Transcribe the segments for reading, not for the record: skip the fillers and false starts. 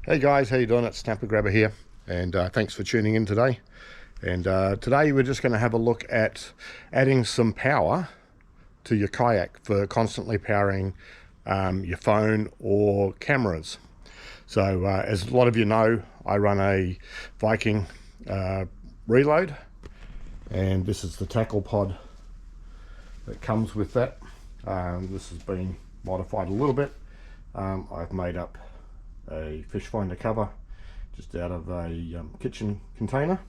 Hey guys, how you doing? It's Snapper Grabber here, and thanks for tuning in today. And today we're just going to have a look at adding some power to your kayak for constantly powering your phone or cameras. So as a lot of you know, I run a Viking reload, and this is the tackle pod that comes with that. This has been modified a little bit. I've made up a fish finder cover just out of a kitchen container,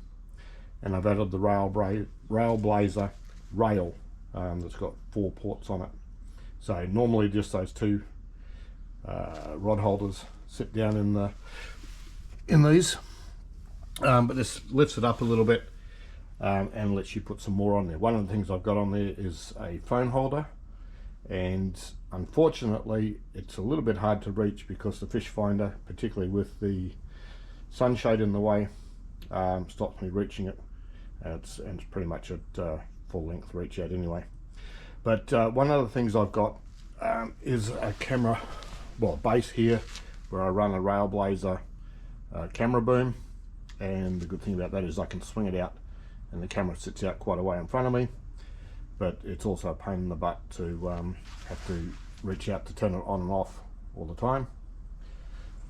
and I've added the Railblazer rail that's got 4 ports on it. So normally just those 2 rod holders sit down in these, but this lifts it up a little bit and lets you put some more on there. One of the things I've got on there is a phone holder, and unfortunately it's a little bit hard to reach because the fish finder, particularly with the sunshade in the way, stops me reaching it, and it's pretty much at full length reach out anyway. But one of the things I've got is a camera, base here where I run a Railblazer camera boom, and the good thing about that is I can swing it out and the camera sits out quite a way in front of me. But it's also a pain in the butt to have to reach out to turn it on and off all the time.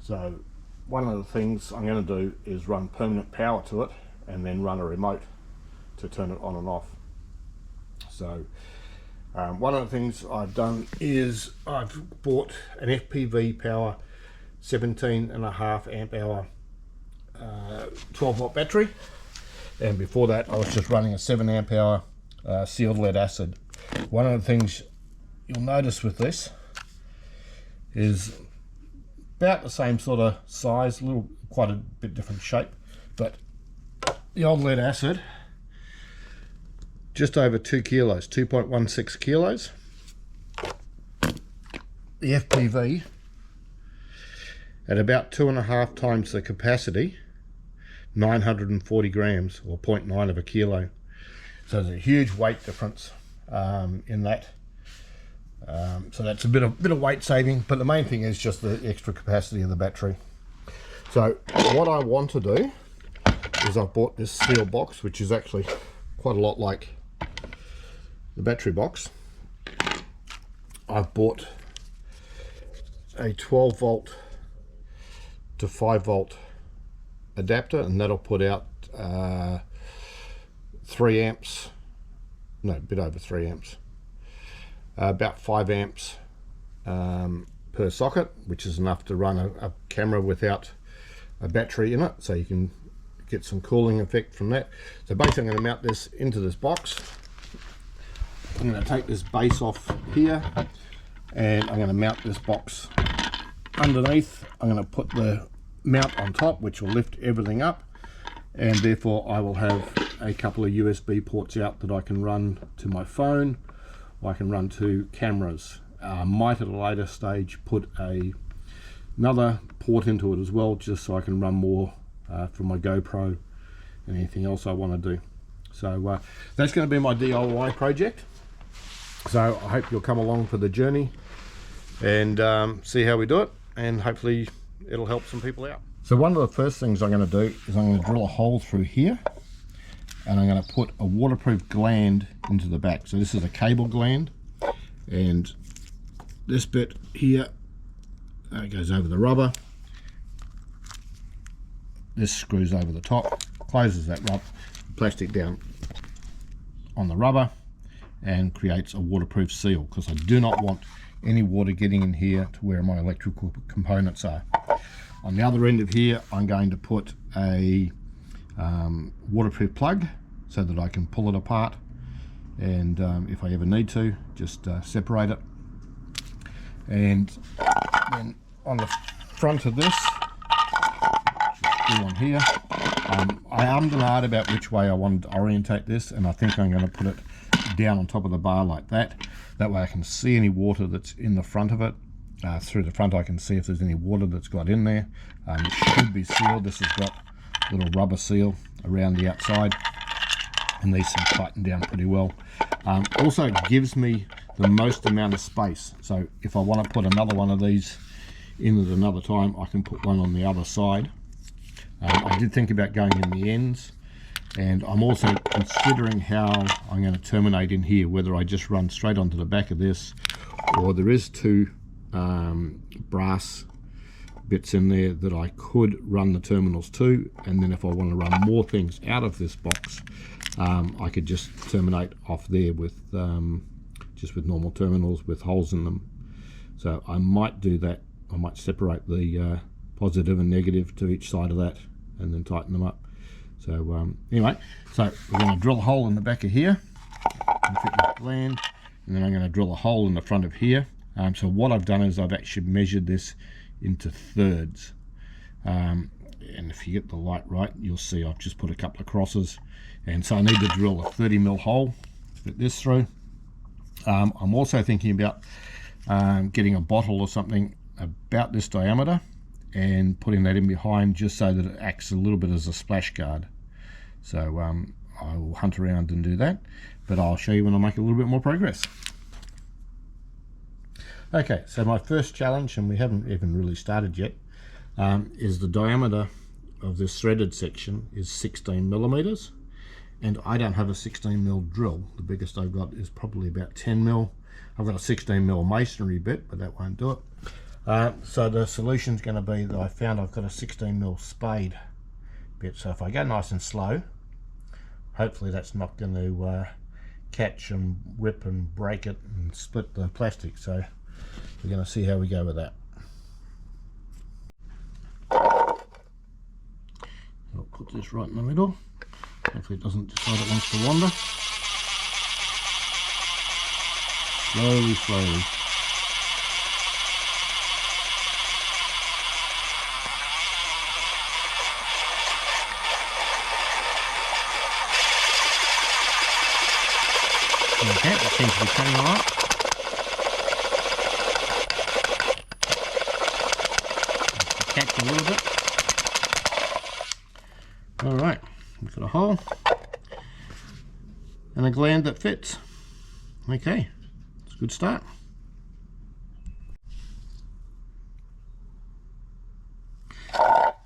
So one of the things I'm going to do is run permanent power to it and then run a remote to turn it on and off. So one of the things I've done is I've bought an FPV power 17.5 amp hour 12 volt battery, and before that I was just running a 7 amp hour sealed lead acid. One of the things you'll notice with this is about the same sort of size, quite a bit different shape, but the old lead acid, just over 2 kilos, 2.16 kilos. The FPV at about 2.5 times the capacity, 940 grams, or 0.9 of a kilo. So there's a huge weight difference in that. So that's a bit of weight saving, but the main thing is just the extra capacity of the battery. So what I want to do is I've bought this steel box, which is actually quite a lot like the battery box. I've bought a 12 volt to 5 volt adapter, and that'll put out 3 amps, no, a bit over 3 amps, about 5 amps per socket, which is enough to run a camera without a battery in it, so you can get some cooling effect from that. So basically I'm going to mount this into this box. I'm going to take this base off here, and I'm going to mount this box underneath. I'm going to put the mount on top, which will lift everything up, and therefore I will have a couple of USB ports out that I can run to my phone, or I can run to cameras. Might at a later stage put another port into it as well, just so I can run more from my GoPro and anything else I want to do. So that's going to be my DIY project. So I hope you'll come along for the journey and see how we do it, and hopefully it'll help some people out. So one of the first things I'm going to do is I'm going to drill a hole through here, and I'm going to put a waterproof gland into the back. So this is a cable gland, and this bit here goes over the rubber. This screws over the top, closes that plastic down on the rubber, and creates a waterproof seal, because I do not want any water getting in here to where my electrical components are. On the other end of here, I'm going to put a waterproof plug so that I can pull it apart, and if I ever need to, just separate it. And then on the front of this, on here, I am going to add about which way I want to orientate this, and I think I'm going to put it down on top of the bar like that. That way I can see any water that's in the front of it. Through the front I can see if there's any water that's got in there. It should be sealed. This has got a little rubber seal around the outside, and these things tighten down pretty well. Also, it gives me the most amount of space. So if I want to put another one of these in at another time, I can put one on the other side. I did think about going in the ends, and I'm also considering how I'm going to terminate in here, whether I just run straight onto the back of this, or there is two brass bits in there that I could run the terminals to, and then if I want to run more things out of this box, I could just terminate off there with just with normal terminals with holes in them. So I might do that. I might separate the positive and negative to each side of that and then tighten them up. So anyway, so we're going to drill a hole in the back of here and fit this gland, and then I'm going to drill a hole in the front of here. So what I've done is I've actually measured this into thirds, and if you get the light right, you'll see I've just put a couple of crosses, and so I need to drill a 30mm hole to fit this through. I'm also thinking about getting a bottle or something about this diameter and putting that in behind, just so that it acts a little bit as a splash guard. So I will hunt around and do that, but I'll show you when I make a little bit more progress. Okay, so my first challenge, and we haven't even really started yet, is the diameter of this threaded section is 16mm, and I don't have a 16mm drill. The biggest I've got is probably about 10mm. I've got a 16mm masonry bit, but that won't do it. So the solution is going to be that I found I've got a 16mm spade bit, so if I go nice and slow, hopefully that's not going to catch and rip and break it and split the plastic. So we're going to see how we go with that. I'll put this right in the middle. Hopefully it doesn't decide it wants to wander. Slowly, slowly. Okay, that seems to be cutting all right. Catch a little bit. Alright, we've got a hole and a gland that fits. Okay, it's a good start.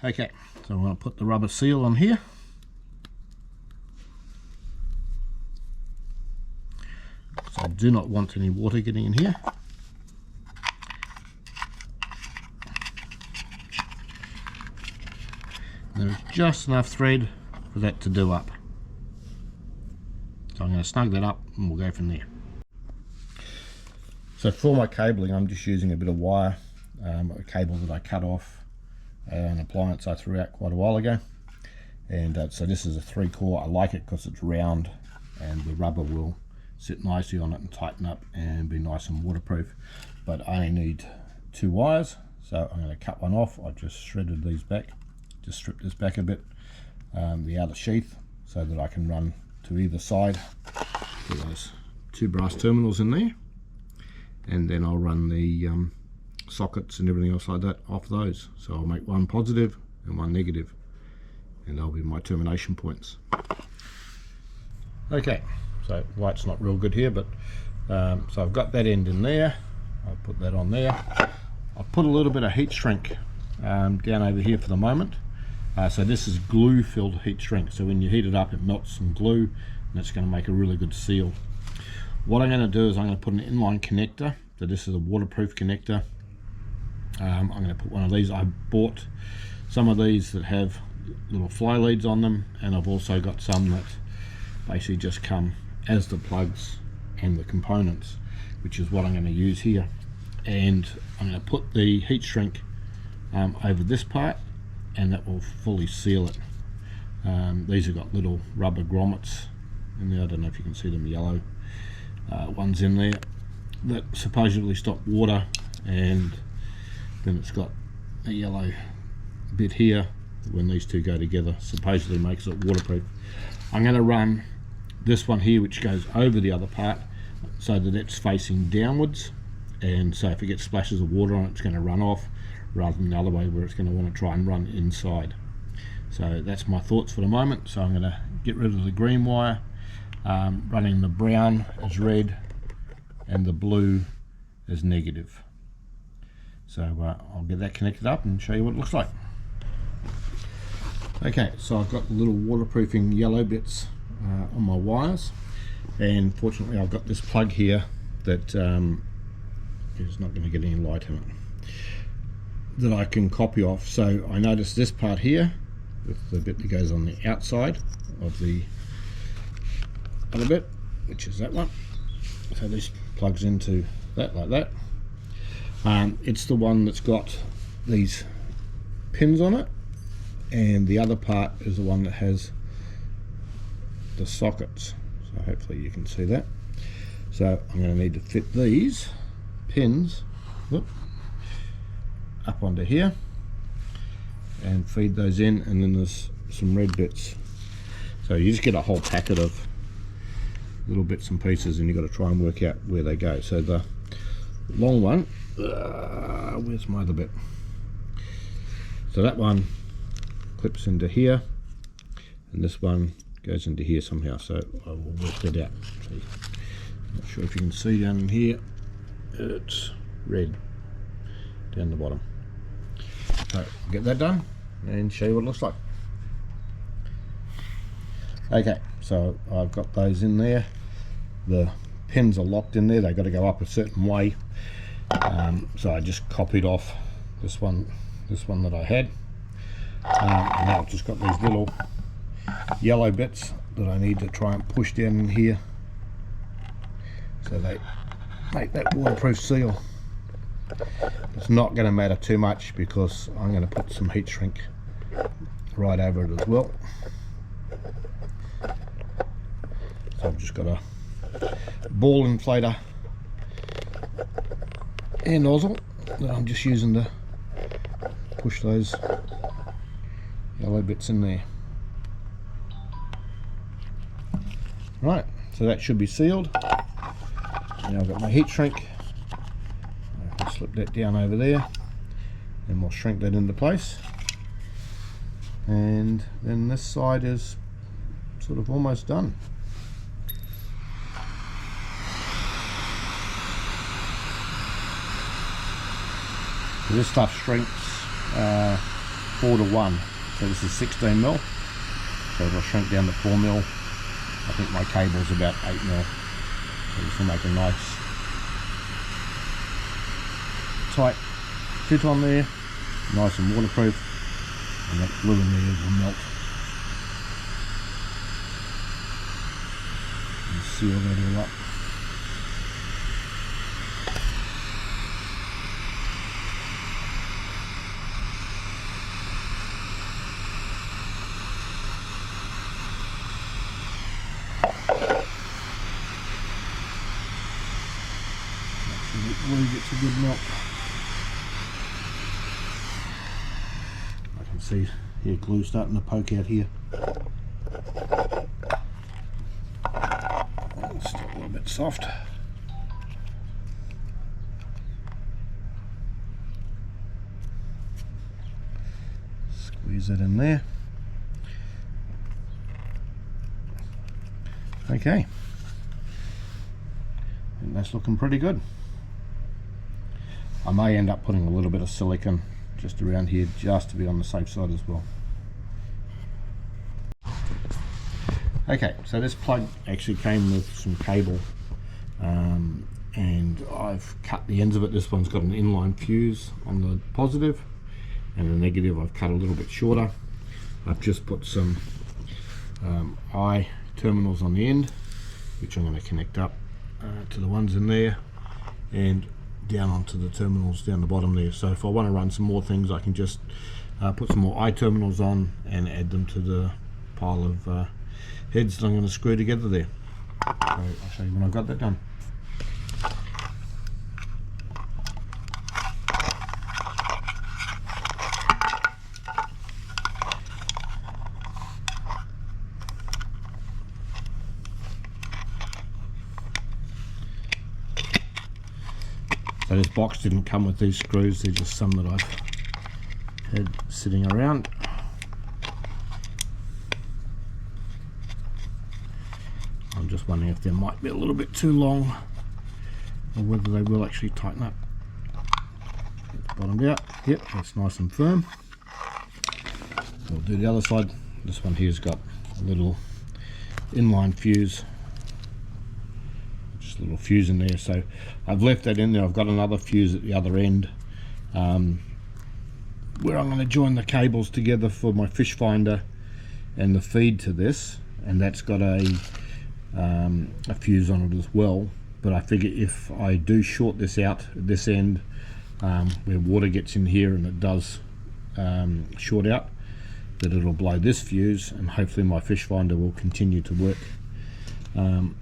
Okay, so I'm going to put the rubber seal on here. So I do not want any water getting in here. There's just enough thread for that to do up. So I'm going to snug that up and we'll go from there. So for my cabling, I'm just using a bit of wire, a cable that I cut off an appliance I threw out quite a while ago. And so this is a 3-core. I like it because it's round and the rubber will sit nicely on it and tighten up and be nice and waterproof. But I only need 2 wires, so I'm going to cut one off. I've just shredded these back, just stripped this back a bit, the outer sheath, so that I can run to either side. Put those 2 brass terminals in there, and then I'll run the sockets and everything else like that off those. So I'll make one positive and one negative, and they'll be my termination points. Okay, so light's not real good here, but so I've got that end in there. I'll put that on there. I'll put a little bit of heat shrink down over here for the moment. So this is glue filled heat shrink, so when you heat it up it melts some glue and it's going to make a really good seal. What I'm going to do is I'm going to put an inline connector. So this is a waterproof connector. I'm going to put one of these. I bought some of these that have little fly leads on them, and I've also got some that basically just come as the plugs and the components, which is what I'm going to use here. And I'm going to put the heat shrink over this part, and that will fully seal it. These have got little rubber grommets in there. I don't know if you can see them, yellow ones in there that supposedly stop water, and then it's got a yellow bit here when these two go together, supposedly makes it waterproof. I'm going to run this one here, which goes over the other part, so that it's facing downwards, and so if it gets splashes of water on it, it's going to run off, rather than the other way where it's going to want to try and run inside. So that's my thoughts for the moment. So I'm going to get rid of the green wire, running the brown as red and the blue as negative. So I'll get that connected up and show you what it looks like. Okay, so I've got the little waterproofing yellow bits on my wires, and fortunately I've got this plug here that is not going to get any light in it, that I can copy off. So I noticed this part here with the bit that goes on the outside of the other bit, which is that one. So this plugs into that like that. It's the one that's got these pins on it, and the other part is the one that has the sockets. So hopefully you can see that. So I'm going to need to fit these pins up onto here and feed those in, and then there's some red bits. So you just get a whole packet of little bits and pieces, and you've got to try and work out where they go. So the long one, where's my other bit? So that one clips into here, and this one goes into here somehow, so I will work that out. See, not sure if you can see down here, it's red down the bottom. So I'll get that done and show you what it looks like. Okay, so I've got those in there. The pins are locked in there, they've got to go up a certain way. So I just copied off this one that I had, and now I've just got these little yellow bits that I need to try and push down in here, so they make that waterproof seal. It's not going to matter too much because I'm going to put some heat shrink right over it as well. So I've just got a ball inflator and nozzle that I'm just using to push those yellow bits in there. Right, so that should be sealed. Now I've got my heat shrink. I can slip that down over there, and we'll shrink that into place. And then this side is sort of almost done. So this stuff shrinks 4 to 1. So this is 16 mil. So it'll shrink down to 4 mil. I think my cable's about 8 mil. So this will make a nice tight fit on there, nice and waterproof, and that glue in there will melt and seal that all up. Glue gets a good melt. I can see here glue starting to poke out here. It's still a little bit soft. Squeeze that in there. Okay, and that's looking pretty good. I may end up putting a little bit of silicone just around here just to be on the safe side as well. Okay, so this plug actually came with some cable, and I've cut the ends of it. This one's got an inline fuse on the positive, and the negative I've cut a little bit shorter. I've just put some eye terminals on the end, which I'm going to connect up to the ones in there and down onto the terminals down the bottom there. So if I want to run some more things, I can just put some more eye terminals on and add them to the pile of heads that I'm going to screw together there. So I'll show you when I've got that done. So this box didn't come with these screws, they're just some that I've had sitting around. I'm just wondering if they might be a little bit too long, or whether they will actually tighten up. Let's bottomed out. Yep, that's nice and firm. We'll do the other side. This one here's got a little inline fuse, just a little fuse in there, so I've left that in there. I've got another fuse at the other end where I'm going to join the cables together for my fish finder and the feed to this, and that's got a fuse on it as well. But I figure if I do short this out at this end where water gets in here and it does short out, that it'll blow this fuse and hopefully my fish finder will continue to work, and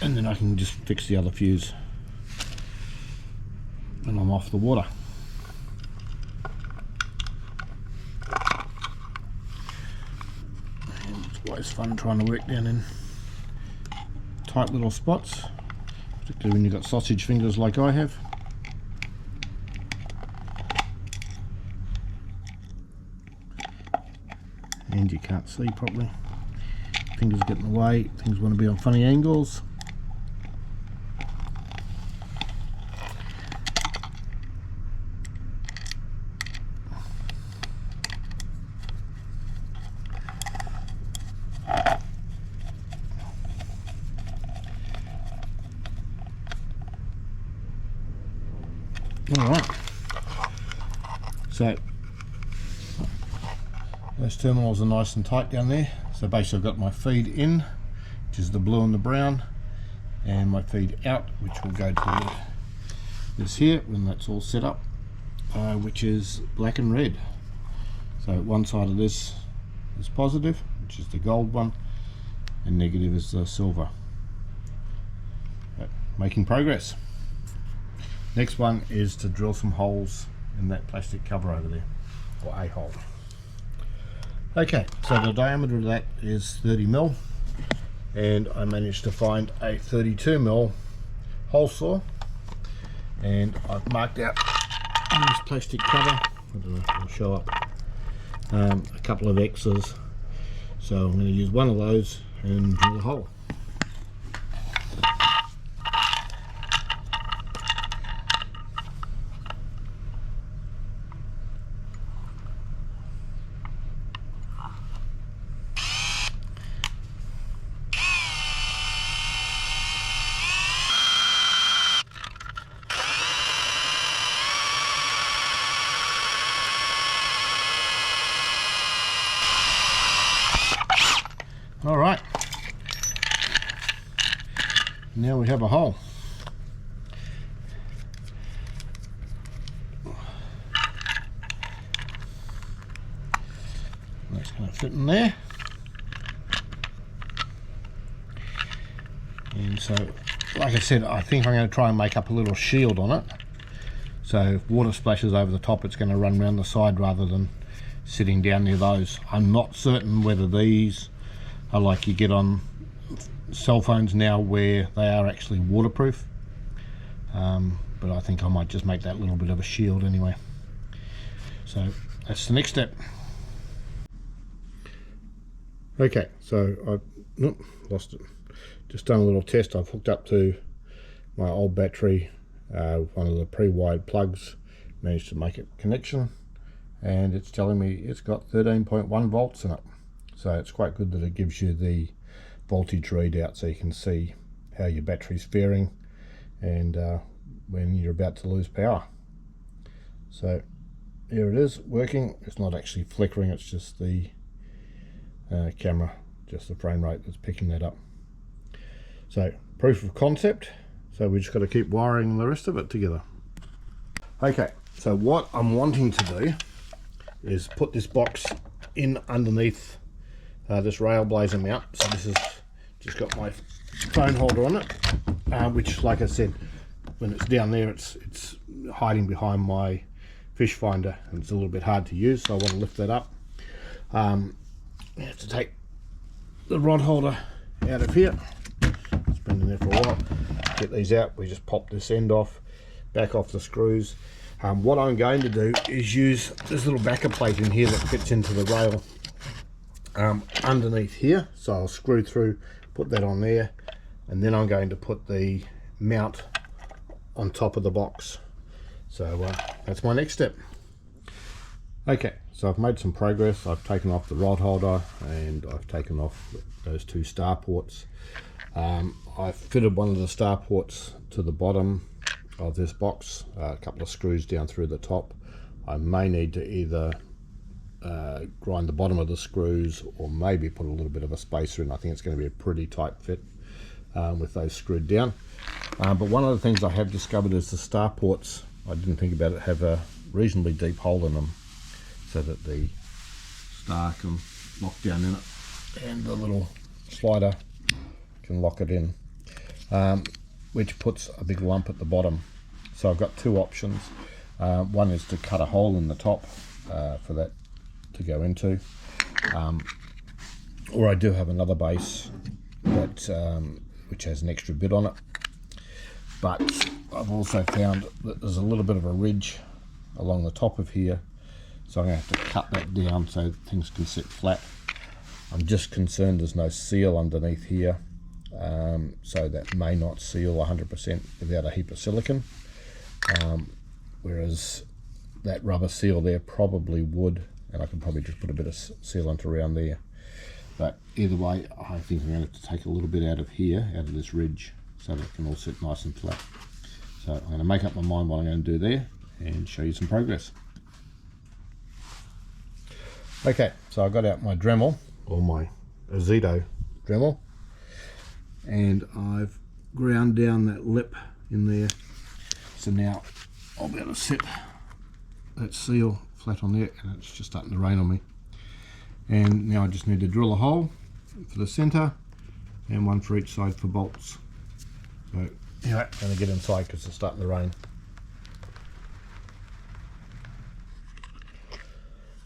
then I can just fix the other fuse and I'm off the water. And it's always fun trying to work down in tight little spots, particularly when you've got sausage fingers like I have. And you can't see properly, fingers get in the way, things want to be on funny angles. Alright, so those terminals are nice and tight down there. So basically I've got my feed in, which is the blue and the brown, and my feed out, which will go to this here when that's all set up, which is black and red. So one side of this is positive, which is the gold one, and negative is the silver. Making progress. Next one is to drill some holes in that plastic cover over there, or a hole. Okay, so the diameter of that is 30mm, and I managed to find a 32mm hole saw, and I've marked out on this plastic cover, I don't know if it'll show up, a couple of X's. So I'm going to use one of those and drill a hole. All right, now we have a hole. That's going to fit in there. And so, like I said, I think I'm going to try and make up a little shield on it. So if water splashes over the top, it's going to run around the side rather than sitting down near those. I'm not certain whether these are like you get on cell phones now where they are actually waterproof, but I think I might just make that little bit of a shield anyway. So that's the next step. Okay, so I've lost it. Just done a little test. I've hooked up to my old battery, one of the pre-wired plugs, managed to make a connection, and it's telling me it's got 13.1 volts in it. So it's quite good that it gives you the voltage readout so you can see how your battery's faring and when you're about to lose power. So here it is working. It's not actually flickering, it's just the camera, just the frame rate that's picking that up. So proof of concept. So we just got to keep wiring the rest of it together. Okay, so what I'm wanting to do is put this box in underneath this rail blazer mount. So this is just got my phone holder on it, which, like I said, when it's down there, it's hiding behind my fish finder, and it's a little bit hard to use. So I want to lift that up. I have to take the rod holder out of here. It's been in there for a while. Get these out. We just pop this end off, back off the screws. What I'm going to do is use this little backer plate in here that fits into the rail underneath here. So I'll screw through, put that on there, and then I'm going to put the mount on top of the box. So that's my next step. Okay, so I've made some progress. I've taken off the rod holder and I've taken off those two star ports. I've fitted one of the star ports to the bottom of this box, a couple of screws down through the top. I may need to either grind the bottom of the screws or maybe put a little bit of a spacer in. I think it's going to be a pretty tight fit with those screwed down. But one of the things I have discovered is the star ports, I didn't think about it, have a reasonably deep hole in them so that the star can lock down in it and the little slider can lock it in, which puts a big lump at the bottom. So I've got two options. One is to cut a hole in the top for that to go into, or I do have another base that which has an extra bit on it, but I've also found that there's a little bit of a ridge along the top of here, so I'm going to have to cut that down so things can sit flat. I'm just concerned there's no seal underneath here, so that may not seal 100% without a heap of silicone, whereas that rubber seal there probably would, and I can probably just put a bit of sealant around there. But either way, I think I'm going to have to take a little bit out of here, out of this ridge, so that it can all sit nice and flat. So I'm going to make up my mind what I'm going to do there and show you some progress. Okay, so I got out my Dremel, or my Azeto Dremel, and I've ground down that lip in there. So now I'll be able to set that seal flat on there, and it's just starting to rain on me. And now I just need to drill a hole for the center and one for each side for bolts. So anyway, I'm going to get inside because it's starting to rain.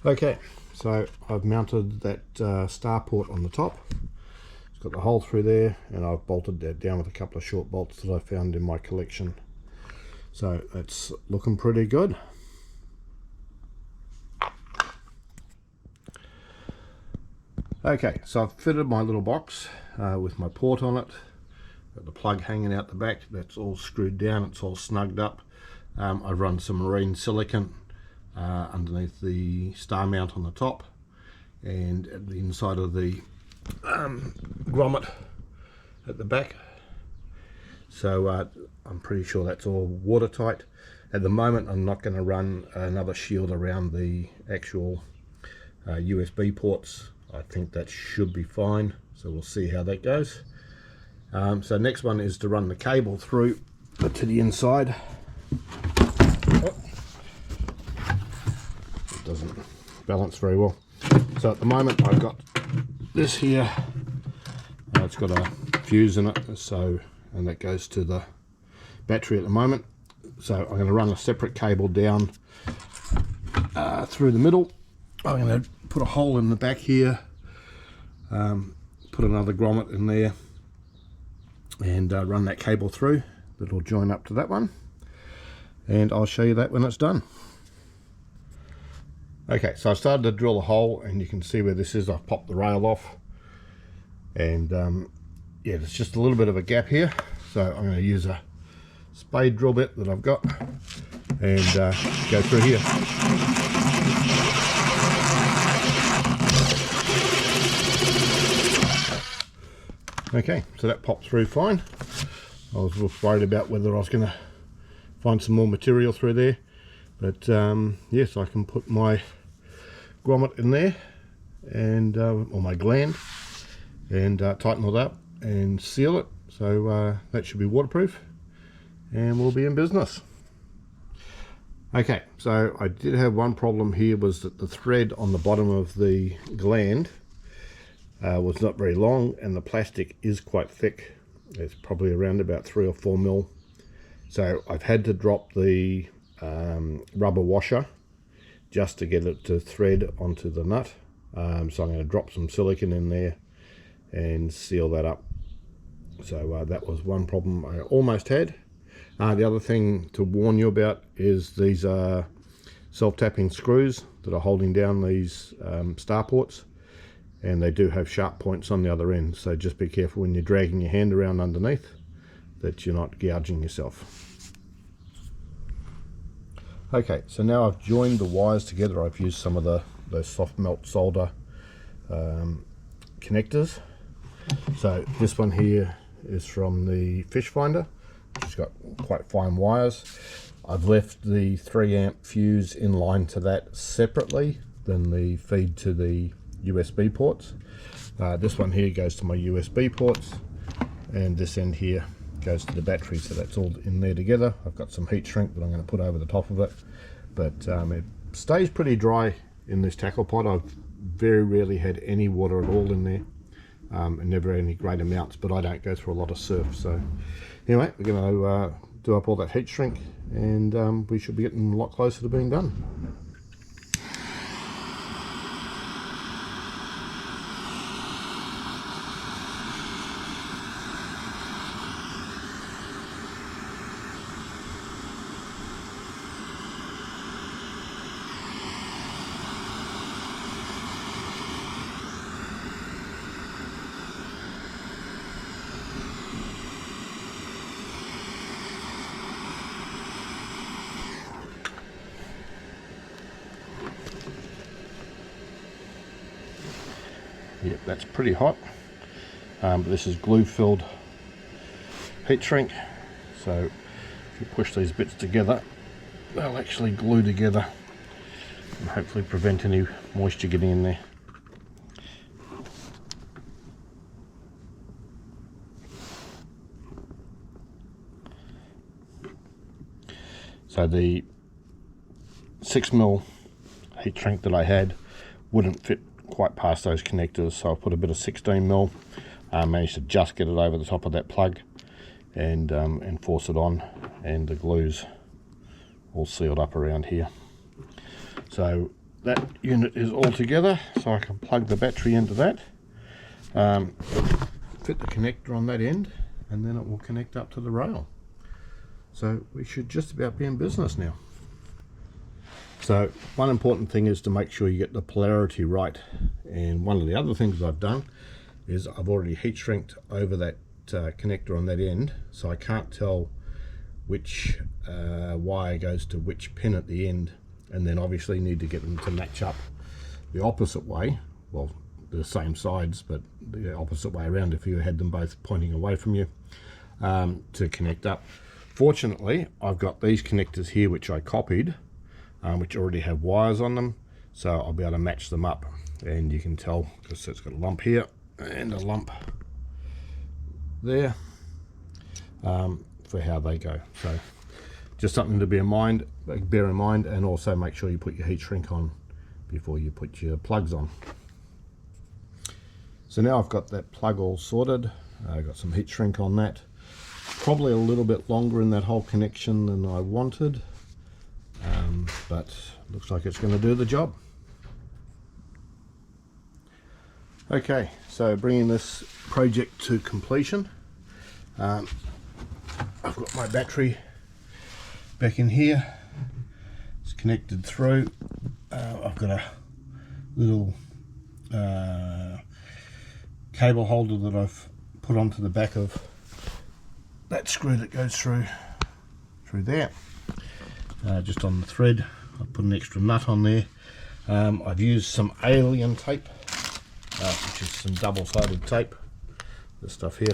Okay, so I've mounted that star port on the top. It's got the hole through there, and I've bolted that down with a couple of short bolts that I found in my collection. So it's looking pretty good. Okay, so I've fitted my little box with my port on it. Got the plug hanging out the back. That's all screwed down. It's all snugged up. I've run some marine silicone underneath the star mount on the top, and at the inside of the grommet at the back. So I'm pretty sure that's all watertight. At the moment, I'm not going to run another shield around the actual USB ports. I think that should be fine, so we'll see how that goes. So next one is to run the cable through to the inside. Oh, it doesn't balance very well. So at the moment I've got this here. It's got a fuse in it, so, and that goes to the battery at the moment. So I'm going to run a separate cable down through the middle. I'm going to put a hole in the back here, put another grommet in there, and run that cable through. That'll join up to that one, and I'll show you that when it's done. Okay, so I started to drill a hole, and you can see where this is. I've popped the rail off, and yeah, there's just a little bit of a gap here, so I'm going to use a spade drill bit that I've got and go through here. Okay, so that popped through fine. I was a little worried about whether I was going to find some more material through there, but yes, I can put my grommet in there and or my gland, and tighten it up and seal it, so that should be waterproof, and we'll be in business. Okay, so I did have one problem here, was that the thread on the bottom of the gland was not very long, and the plastic is quite thick. It's probably around about 3 or 4 mil. So I've had to drop the rubber washer just to get it to thread onto the nut. So I'm going to drop some silicone in there and seal that up. So that was one problem I almost had. The other thing to warn you about is these are self-tapping screws that are holding down these star ports, and they do have sharp points on the other end, so just be careful when you're dragging your hand around underneath that you're not gouging yourself. Okay, so now I've joined the wires together. I've used some of those soft melt solder connectors. So this one here is from the fish finder, which has got quite fine wires. I've left the 3 amp fuse in line to that separately than the feed to the USB ports. This one here goes to my USB ports, and this end here goes to the battery, so that's all in there together. I've got some heat shrink that I'm going to put over the top of it, but it stays pretty dry in this tackle pod. I've very rarely had any water at all in there, and never any great amounts, but I don't go through a lot of surf. So anyway, we're going to do up all that heat shrink, and we should be getting a lot closer to being done. Yep, that's pretty hot, but this is glue filled heat shrink, so if you push these bits together they'll actually glue together and hopefully prevent any moisture getting in there. So the 6mm heat shrink that I had wouldn't fit quite past those connectors, so I put a bit of 16mm, managed to just get it over the top of that plug and force it on, and the glue's all sealed up around here. So that unit is all together, so I can plug the battery into that, fit the connector on that end, and then it will connect up to the rail. So we should just about be in business now. So one important thing is to make sure you get the polarity right, and one of the other things I've done is I've already heat shrinked over that connector on that end, so I can't tell which wire goes to which pin at the end, and then obviously need to get them to match up the opposite way, well the same sides but the opposite way around if you had them both pointing away from you, to connect up. Fortunately I've got these connectors here which I copied, which already have wires on them, so I'll be able to match them up, and you can tell because it's got a lump here and a lump there, for how they go. So just something to bear in mind, and also make sure you put your heat shrink on before you put your plugs on. So now I've got that plug all sorted. I've got some heat shrink on that, probably a little bit longer in that whole connection than I wanted, but looks like it's going to do the job. Okay, so bringing this project to completion, I've got my battery back in here. It's connected through. I've got a little cable holder that I've put onto the back of that screw that goes through there, just on the thread. I've put an extra nut on there. I've used some alien tape, which is some double-sided tape. This stuff here,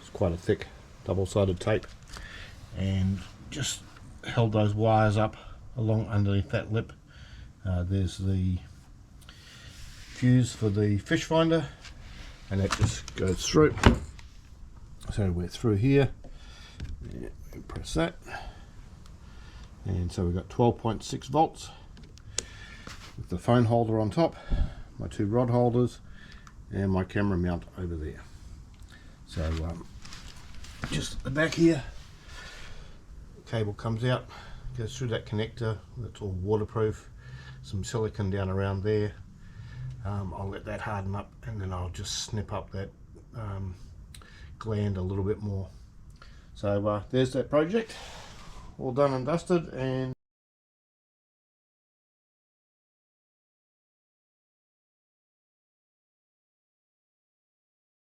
it's quite a thick double-sided tape, and just held those wires up along underneath that lip. There's the fuse for the fish finder, and that just goes through. So we're through here. Yeah, press that, and so we've got 12.6 volts with the phone holder on top, my two rod holders, and my camera mount over there. So just at the back here, cable comes out, goes through that connector. That's all waterproof. Some silicone down around there. I'll let that harden up, and then I'll just snip up that gland a little bit more. So there's that project all done and dusted, and